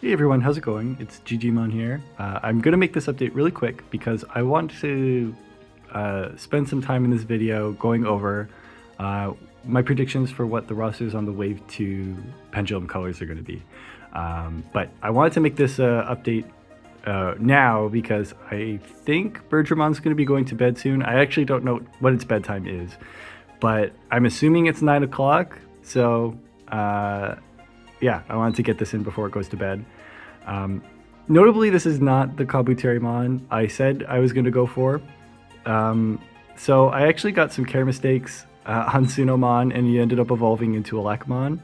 Hey everyone, how's it going? It's Jijimon here. I'm going to make this update really quick because I want to spend some time in this video going over my predictions for what the rosters on the Wave 2 Pendulum Colors are going to be. But I wanted to make this update now because I think Bergermon's going to be going to bed soon. I actually don't know what its bedtime is, but I'm assuming it's 9 o'clock, so yeah, I wanted to get this in before it goes to bed. Notably, this is not the Kabuterimon I said I was going to go for. So I actually got some care mistakes on Sunomon, and he ended up evolving into Elecmon.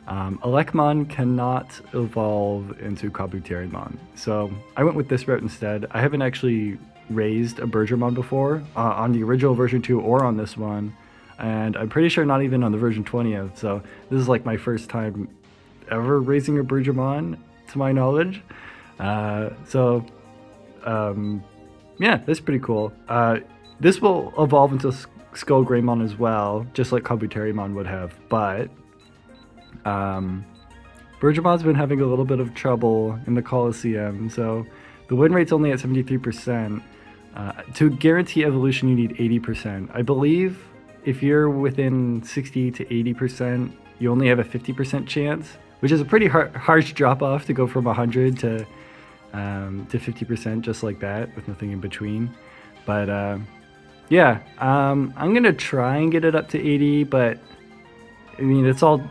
Elecmon cannot evolve into Kabuterimon, so I went with this route instead. I haven't actually raised a Bergermon before on the original version 2 or on this one, and I'm pretty sure not even on the version 20th, so this is like my first time ever raising a Bergermon, to my knowledge. Yeah, that's pretty cool. This will evolve into Skull Greymon as well, just like Kabuterimon would have, but Bergermon's been having a little bit of trouble in the Coliseum, so the win rate's only at 73%. To guarantee evolution, you need 80%. I believe if you're within 60 to 80%, you only have a 50% chance, which is a pretty harsh drop off to go from 100 to 50% just like that, with nothing in between. But yeah, I'm gonna try and get it up to 80, but I mean it's all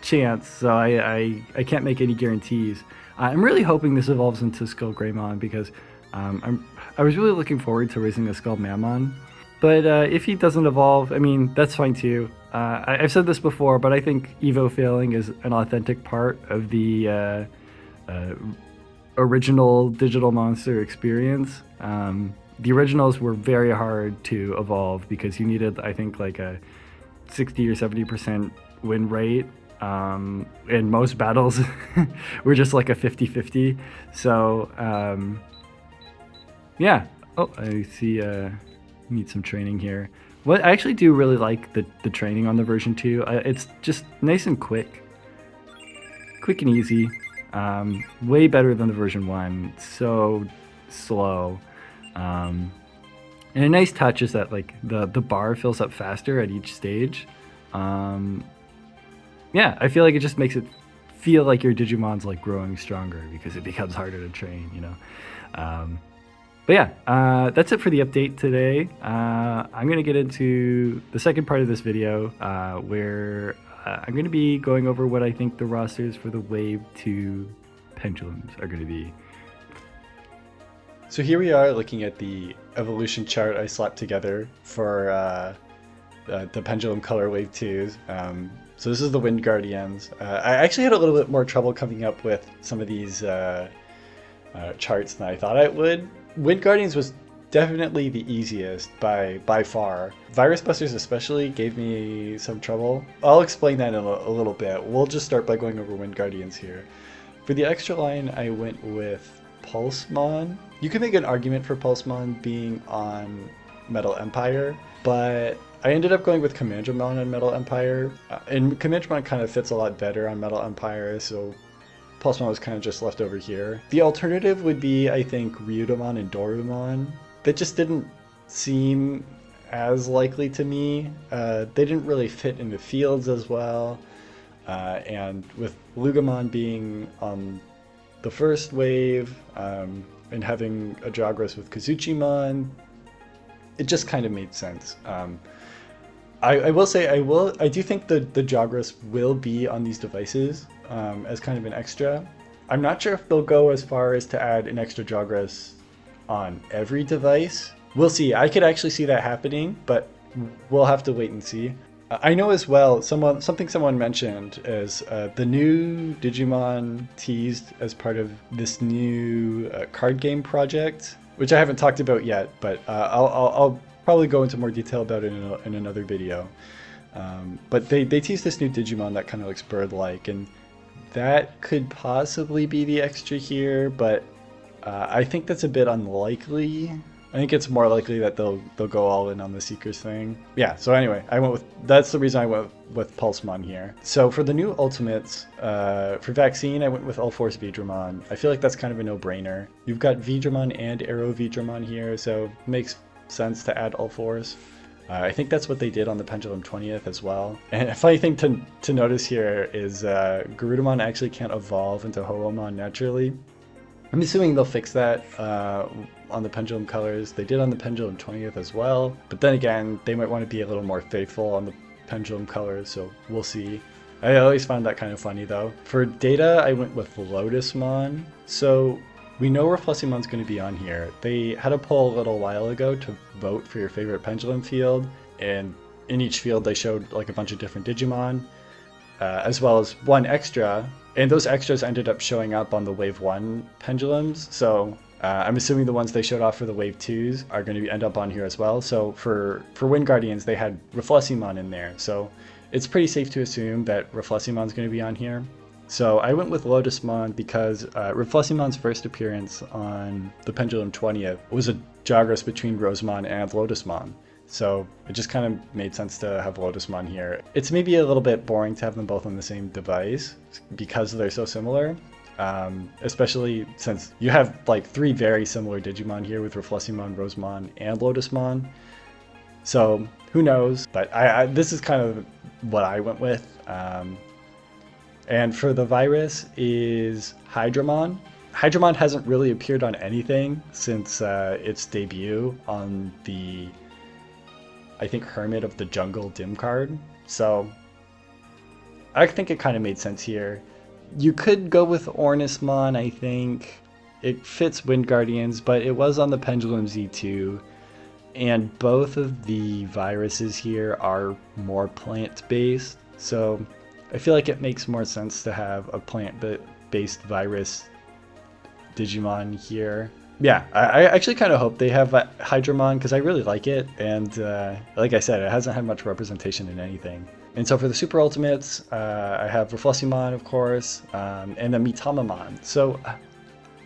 chance, so I can't make any guarantees. I'm really hoping this evolves into Skull Greymon because I was really looking forward to raising a Skull Mammon. But if he doesn't evolve, I mean, that's fine too. I've said this before, but I think Evo failing is an authentic part of the original Digital Monster experience. The originals were very hard to evolve because you needed, I think, like a 60 or 70% win rate. And most battles were just like a 50-50. So, yeah. Oh, I see... need some training here. What I actually do really like the training on the version 2. It's just nice and quick and easy. Way better than the version 1. So slow. And a nice touch is that like the bar fills up faster at each stage. Yeah, I feel like it just makes it feel like your Digimon's like growing stronger because it becomes harder to train, you know. But yeah, that's it for the update today. I'm going to get into the second part of this video where I'm going to be going over what I think the rosters for the Wave 2 Pendulums are going to be. So here we are looking at the evolution chart I slapped together for the Pendulum Color Wave 2s. So this is the Wind Guardians. I actually had a little bit more trouble coming up with some of these charts than I thought I would. Wind Guardians was definitely the easiest by far. Virus Busters especially gave me some trouble. I'll explain that in a little bit. We'll just start by going over Wind Guardians here. For the extra line, I went with Pulsemon. You can make an argument for Pulsemon being on Metal Empire, but I ended up going with Commandramon on Metal Empire. And Commandramon kind of fits a lot better on Metal Empire, so Pulsemon was kind of just left over here. The alternative would be, I think, Ryudomon and Dorumon. That just didn't seem as likely to me. They didn't really fit in the fields as well. And with Lugamon being on the first wave and having a Jagras with Kazuchimon, it just kind of made sense. I will say I do think the Jagras will be on these devices as kind of an extra. I'm not sure if they'll go as far as to add an extra Jagras on every device. We'll see. I could actually see that happening, but we'll have to wait and see. I know as well, something someone mentioned is the new Digimon teased as part of this new card game project, which I haven't talked about yet, but I'll probably go into more detail about it in another video. But they teased this new Digimon that kind of looks bird-like, and that could possibly be the extra here, but I think that's a bit unlikely. I think it's more likely that they'll go all in on the Seekers thing. Yeah, so anyway, that's the reason I went with Pulsemon here. So for the new Ultimates, for Vaccine, I went with All-Force Vidramon. I feel like that's kind of a no-brainer. You've got Vidramon and Arrow Vidramon here, so it makes sense to add All-Force. I think that's what they did on the Pendulum 20th as well. And a funny thing to notice here is Garudamon actually can't evolve into Hoomon naturally. I'm assuming they'll fix that on the Pendulum Colors. They did on the Pendulum 20th as well. But then again, they might want to be a little more faithful on the Pendulum Colors, so we'll see. I always found that kind of funny though. For Data, I went with Lotusmon. So we know Refluximon's going to be on here. They had a poll a little while ago to vote for your favorite Pendulum field, and in each field they showed like a bunch of different Digimon, as well as one extra, and those extras ended up showing up on the Wave 1 Pendulums, so I'm assuming the ones they showed off for the Wave 2s are going to end up on here as well. So for Wind Guardians, they had Refluximon in there, so it's pretty safe to assume that Refluximon's going to be on here. So I went with Lotusmon because Refluximon's first appearance on the Pendulum 20th was a Jagras between Rosemon and Lotusmon. So it just kind of made sense to have Lotusmon here. It's maybe a little bit boring to have them both on the same device because they're so similar. Especially since you have like 3 very similar Digimon here with Refluximon, Rosemon, and Lotusmon. So who knows? But this is kind of what I went with. And for the virus is Hydramon. Hydramon hasn't really appeared on anything since its debut on the, I think, Hermit of the Jungle Dim card. So I think it kind of made sense here. You could go with Ornismon, I think. It fits Wind Guardians, but it was on the Pendulum Z2. And both of the viruses here are more plant-based. So I feel like it makes more sense to have a plant-based virus Digimon here. Yeah, I actually kind of hope they have Hydramon because I really like it, and like I said, it hasn't had much representation in anything. And so for the Super Ultimates, I have Refluximon, of course, and then Mitamamon. So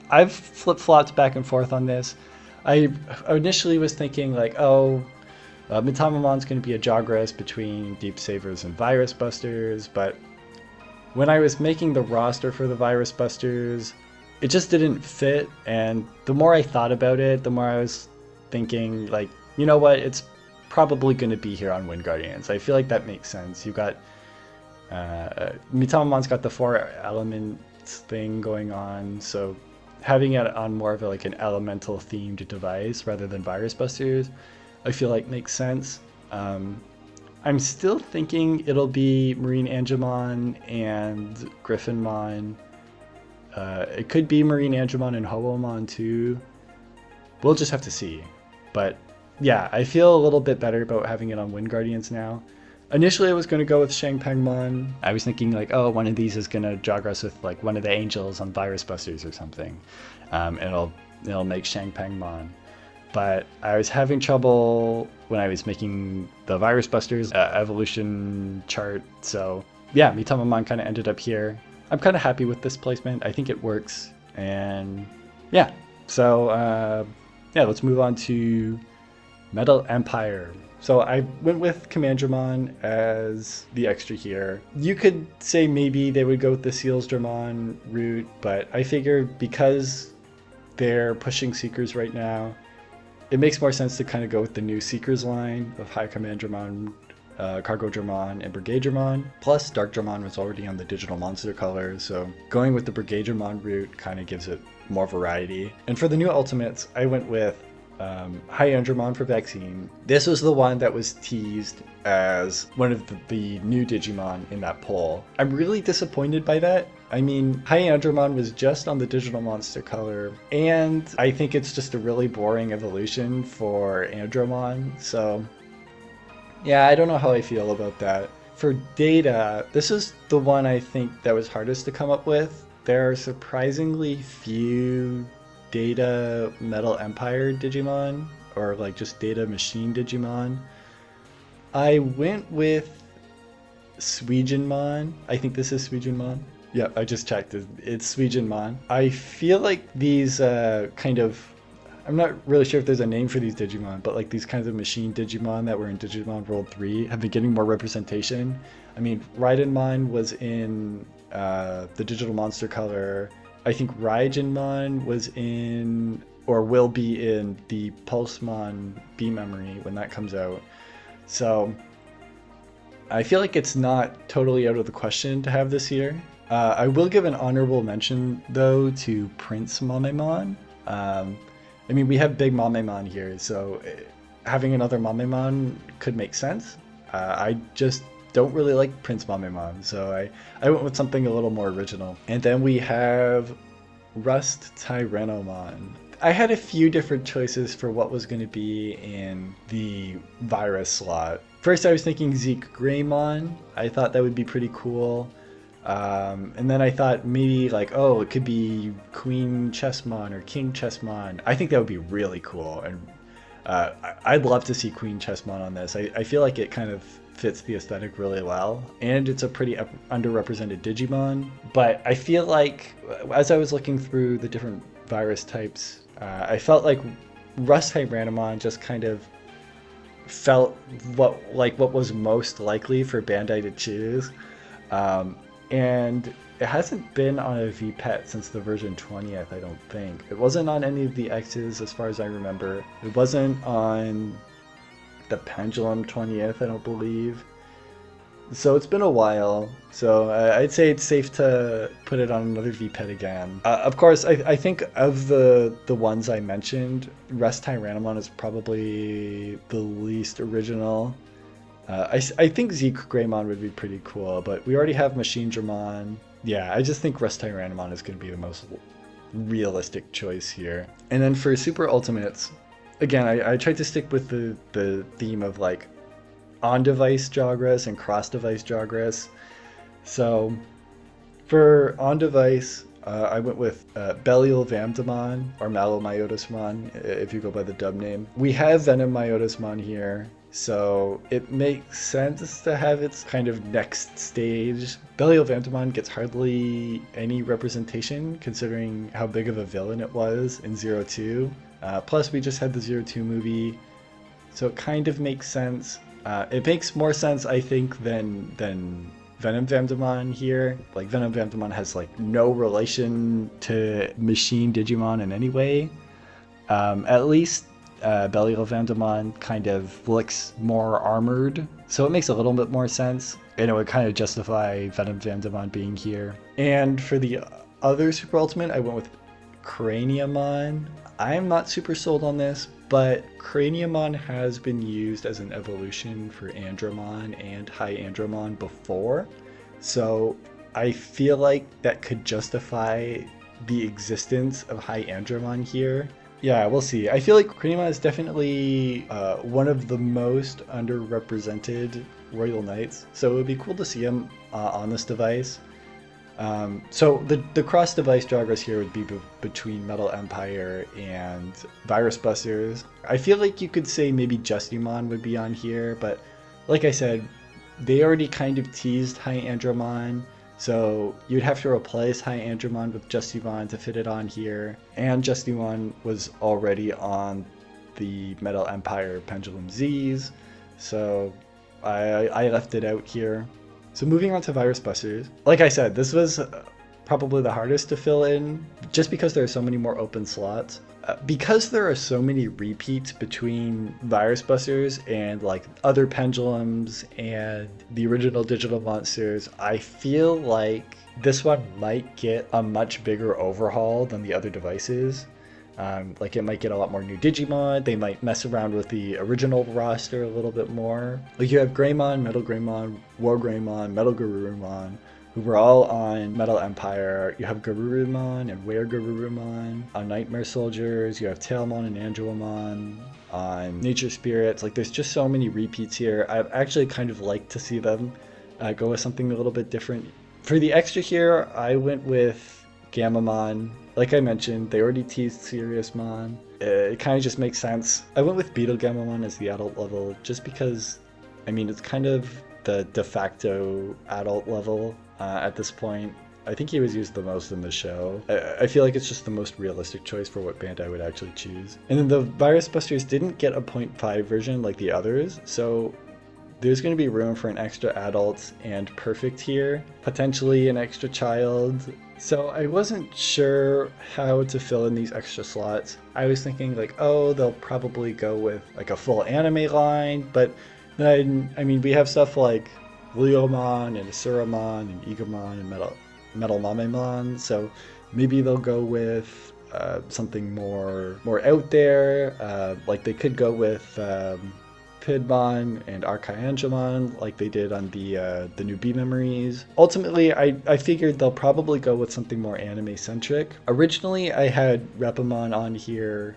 I've flip-flopped back and forth on this. I initially was thinking like, oh, Mitamamon's going to be a Jagras between Deep Savers and Virus Busters, but when I was making the roster for the Virus Busters, it just didn't fit, and the more I thought about it, the more I was thinking like, you know what, it's probably going to be here on Wind Guardians. I feel like that makes sense. You've got Mitamamon's got the 4 elements thing going on, so having it on more of like an elemental themed device rather than Virus Busters, I feel like makes sense. I'm still thinking it'll be Marine Angemon and Griffinmon. It could be Marine Angemon and Hoomon too. We'll just have to see. But yeah, I feel a little bit better about having it on Wind Guardians now. Initially I was going to go with Shangpengmon. I was thinking like, oh, one of these is going to Jagras with like one of the angels on Virus Busters or something. And it'll make Shangpengmon. But I was having trouble when I was making the Virus Busters evolution chart. So yeah, Mitamamon kind of ended up here. I'm kind of happy with this placement. I think it works. And yeah, so yeah, let's move on to Metal Empire. So I went with Commandramon as the extra here. You could say maybe they would go with the Sealsdramon route, but I figured because they're pushing Seekers right now, it makes more sense to kind of go with the new Seekers line of High Commandramon, Cargodramon, and Brigadramon. Plus, Darkdramon was already on the digital monster colors, so going with the Brigadramon route kind of gives it more variety. And for the new Ultimates, I went with Hyandramon for Vaccine. This was the one that was teased as one of the new Digimon in that poll. I'm really disappointed by that. I mean, Hyandramon was just on the digital monster color, and I think it's just a really boring evolution for Andromon, so yeah, I don't know how I feel about that. For Data, this is the one I think that was hardest to come up with. There are surprisingly few Data Metal Empire Digimon, or like just Data Machine Digimon. I went with Suijinmon. I think this is Suijinmon. Yep, I just checked. It's Suijinmon. I feel like these kind of I'm not really sure if there's a name for these Digimon, but like these kinds of machine Digimon that were in Digimon World 3 have been getting more representation. I mean, Raidenmon was in the Digital Monster Color. I think Raijinmon was in, or will be in, the Pulsemon B Memory when that comes out. So I feel like it's not totally out of the question to have this here. I will give an honorable mention, though, to Prince Mamemon. I mean, we have Big Mamemon here, so having another Mamemon could make sense. I just don't really like Prince Mamemon, so I went with something a little more original. And then we have Rust Tyrannomon. I had a few different choices for what was going to be in the virus slot. First, I was thinking Zeke Greymon. I thought that would be pretty cool. And then I thought maybe like, oh, it could be Queen Chessmon or King Chessmon. I think that would be really cool. And I'd love to see Queen Chessmon on this. I feel like it kind of fits the aesthetic really well. And it's a pretty underrepresented Digimon. But I feel like as I was looking through the different virus types, I felt like Rust Tyrannomon just kind of felt what was most likely for Bandai to choose. And it hasn't been on a VPET since the version 20th, I don't think. It wasn't on any of the X's as far as I remember. It wasn't on the Pendulum 20th, I don't believe. So it's been a while, so I'd say it's safe to put it on another VPET again. Of course, I think of the ones I mentioned, Rust Tyrannomon is probably the least original. I think Zeke Greymon would be pretty cool, but we already have Machine Dramon. Yeah, I just think Rust Tyrannomon is going to be the most realistic choice here. And then for Super Ultimates, again, I tried to stick with the theme of like on-device Jagras and cross-device Jagras. So for on-device, I went with Belial Vamdamon, or Malomyotismon, if you go by the dub name. We have Venom Myotismon here, so it makes sense to have its kind of next stage. Belial Vamdamon gets hardly any representation, considering how big of a villain it was in 02. Plus, we just had the 02 movie, so it kind of makes sense. It makes more sense, I think, than Venom Vamdamon here. Like, Venom Vamdamon has like no relation to Machine Digimon in any way. At least Belial Vamdamon kind of looks more armored, so it makes a little bit more sense, and it would kind of justify Venom Vamdamon being here. And for the other Super Ultimate, I went with Craniamon. I'm not super sold on this, but Craniamon has been used as an evolution for Andromon and High Andromon before, so I feel like that could justify the existence of High Andromon here. Yeah, we'll see. I feel like Craniamon is definitely one of the most underrepresented Royal Knights, so it would be cool to see him on this device. So the cross-device Jagras here would be between Metal Empire and Virus Busters. I feel like you could say maybe Jijimon would be on here, but like I said, they already kind of teased High Andromon, so you'd have to replace High Andromon with Jijimon to fit it on here. And Jijimon was already on the Metal Empire Pendulum Zs, so I left it out here. So moving on to Virus Busters. Like I said, this was probably the hardest to fill in, just because there are so many more open slots. Because there are so many repeats between Virus Busters and like other Pendulums and the original Digital Monsters, I feel like this one might get a much bigger overhaul than the other devices. Like, it might get a lot more new Digimon. They might mess around with the original roster a little bit more. Like, you have Greymon, Metal Greymon, War Greymon, Metal Garurumon, who were all on Metal Empire. You have Garurumon and Were Garurumon on Nightmare Soldiers. You have Tailmon and Angelomon on Nature Spirits. Like, there's just so many repeats here. I'd actually kind of like to see them go with something a little bit different. For the extra here, I went with Gamamon. Like I mentioned, they already teased Seriousmon. It kind of just makes sense. I went with Beetle Gamamon as the adult level just because, I mean, it's kind of the de facto adult level at this point. I think he was used the most in the show. I feel like it's just the most realistic choice for what band I would actually choose. And then the Virus Busters didn't get a 0.5 version like the others, so there's going to be room for an extra adult and perfect here, potentially an extra child. So I wasn't sure how to fill in these extra slots. I was thinking like, oh, they'll probably go with like a full anime line, but then, I mean, we have stuff like Leomon and Asuramon and Igamon and Metal Mamemon, so maybe they'll go with something more out there. Like they could go with Pidmon and Archaeangemon like they did on the new B memories. Ultimately, I figured they'll probably go with something more anime centric. Originally, I had Repamon on here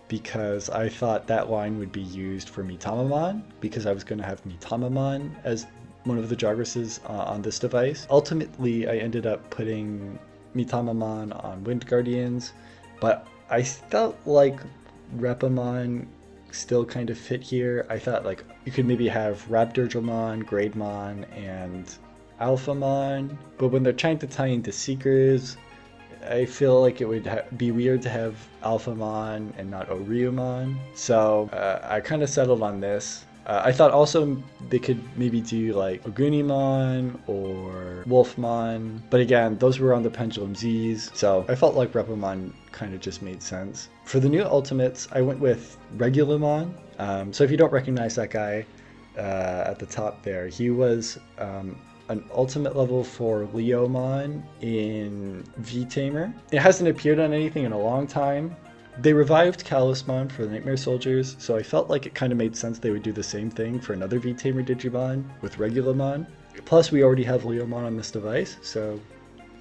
because I thought that line would be used for Mitamamon, because I was going to have Mitamamon as one of the Jagresses on this device. Ultimately, I ended up putting Mitamamon on Wind Guardians, but I felt like Repamon still kind of fit here. I thought like you could maybe have Raptorjamon, Grademon, and Alphamon, but when they're trying to tie into Seekers, I feel like it would be weird to have Alphamon and not Oriumon. So I kind of settled on this. I thought also they could maybe do like Ogunimon or Wolfmon, but again, those were on the Pendulum Zs, so I felt like Repamon kind of just made sense. For the new Ultimates, I went with Regulamon. So if you don't recognize that guy at the top there, he was an ultimate level for Leomon in V-Tamer. It hasn't appeared on anything in a long time. They revived Callusmon for the Nightmare Soldiers, so I felt like it kind of made sense they would do the same thing for another V-Tamer Digimon with Regulamon. Plus, we already have Leomon on this device, so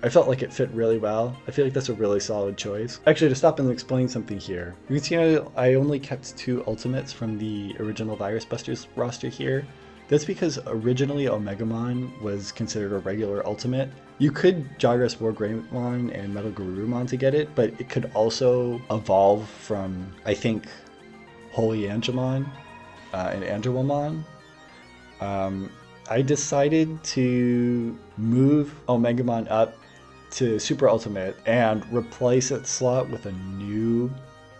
I felt like it fit really well. I feel like that's a really solid choice. Actually, to stop and explain something here, you can see I only kept 2 Ultimates from the original Virus Busters roster here. That's because originally Omegamon was considered a regular Ultimate. You could Jagras War Greymon and Metal Garurumon to get it, but it could also evolve from, I think, Holy Angemon and Angelomon. I decided to move Omegamon up to Super Ultimate and replace its slot with a new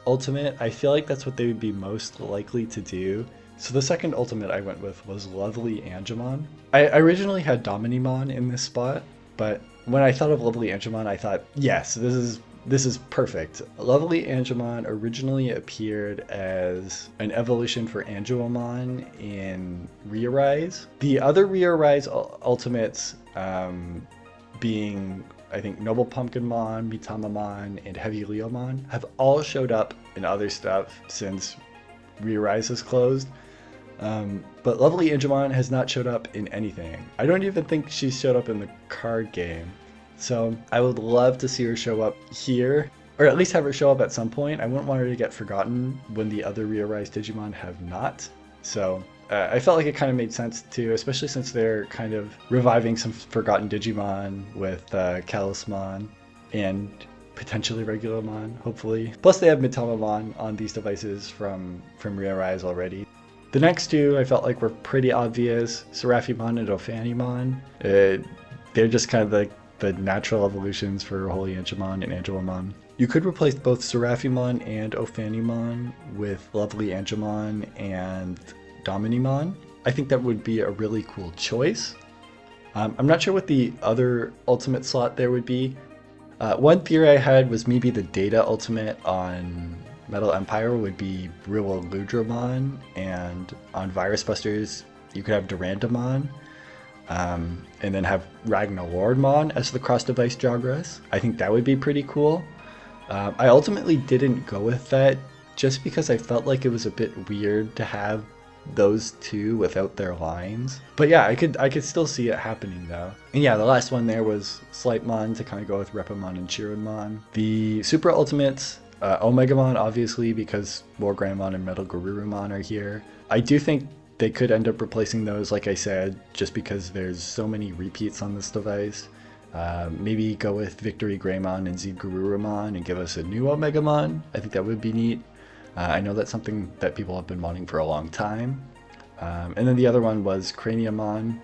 Ultimate. I feel like that's what they would be most likely to do. So the second Ultimate I went with was Lovely Angemon. I originally had Dominimon in this spot, but when I thought of Lovely Angemon, I thought, yes, this is perfect. Lovely Angemon originally appeared as an evolution for Angelomon in Rearise. The other Rearise Ultimates being, I think, Noble Pumpkinmon, Mitamamon, and Heavy Leomon have all showed up in other stuff since Rearise is closed. But Lovely Angemon has not showed up in anything. I don't even think she's showed up in the card game. So I would love to see her show up here, or at least have her show up at some point. I wouldn't want her to get forgotten when the other Rearise Digimon have not. So I felt like it kind of made sense too, especially since they're kind of reviving some forgotten Digimon with Callusmon and potentially Regulamon, hopefully. Plus they have Mitamamon on these devices from Rearise already. The next 2 I felt like were pretty obvious, Seraphimon and Ophanimon. They're just kind of the natural evolutions for Holy Angemon and Angelomon. You could replace both Seraphimon and Ophanimon with Lovely Angemon and Dominimon. I think that would be a really cool choice. I'm not sure what the other Ultimate slot there would be. One theory I had was maybe the Data Ultimate on Metal Empire would be Rioludramon, and on Virus Busters you could have Durandamon, and then have Ragnalordmon as the cross-device Jagras. I think that would be pretty cool. I ultimately didn't go with that just because I felt like it was a bit weird to have those 2 without their lines. But yeah, I could still see it happening though. And yeah, the last one there was Slightmon to kind of go with Repamon and Chironmon. The Super Ultimates, Omegamon obviously, because War Greymon and Metal Garurumon are here. I do think they could end up replacing those, like I said, just because there's so many repeats on this device. Maybe go with Victory Greymon and Zeb Garurumon and give us a new Omegamon. I think that would be neat. I know that's something that people have been wanting for a long time. And then the other one was Craniamon.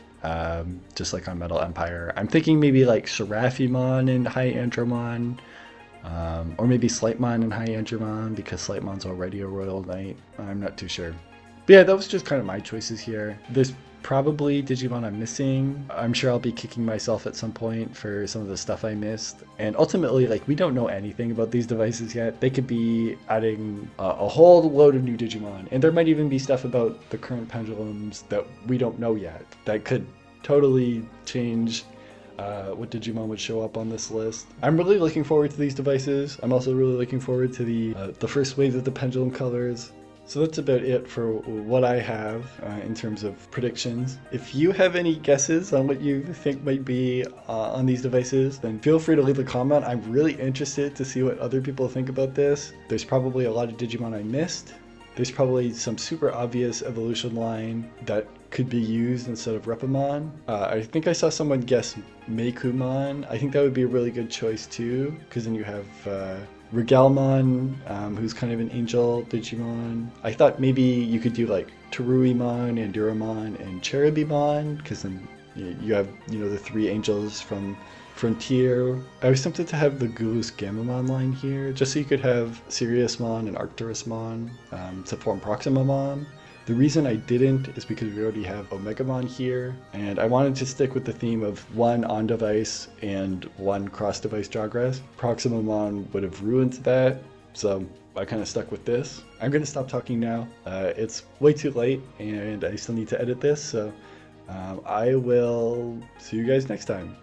just like on Metal Empire. I'm thinking maybe like Seraphimon and High Andromon, or maybe Slightmon and High Andromon, because Slightmon's already a Royal Knight. I'm not too sure. But yeah, that was just kind of my choices here. There's probably Digimon I'm missing. I'm sure I'll be kicking myself at some point for some of the stuff I missed. And ultimately, like, we don't know anything about these devices yet. They could be adding a whole load of new Digimon. And there might even be stuff about the current pendulums that we don't know yet that could totally change what Digimon would show up on this list. I'm really looking forward to these devices. I'm also really looking forward to the first wave of the Pendulum Colors. So that's about it for what I have in terms of predictions. If you have any guesses on what you think might be on these devices, then feel free to leave a comment. I'm really interested to see what other people think about this. There's probably a lot of Digimon I missed. There's probably some super obvious evolution line that could be used instead of Repamon. I think I saw someone guess Meikumon. I think that would be a really good choice too, because then you have Regalmon, who's kind of an angel Digimon. I thought maybe you could do like Teruimon, Anduramon, and Cherubimon, because then you have, you know, the three angels from Frontier. I was tempted to have the Gulus Gamamon line here, just so you could have Siriusmon and Arcturusmon to form Proximamon. The reason I didn't is because we already have Omegamon here, and I wanted to stick with the theme of one on-device and one cross-device Jawgrass. Proximamon would have ruined that, so I kind of stuck with this. I'm going to stop talking now. It's way too late, and I still need to edit this, so I will see you guys next time.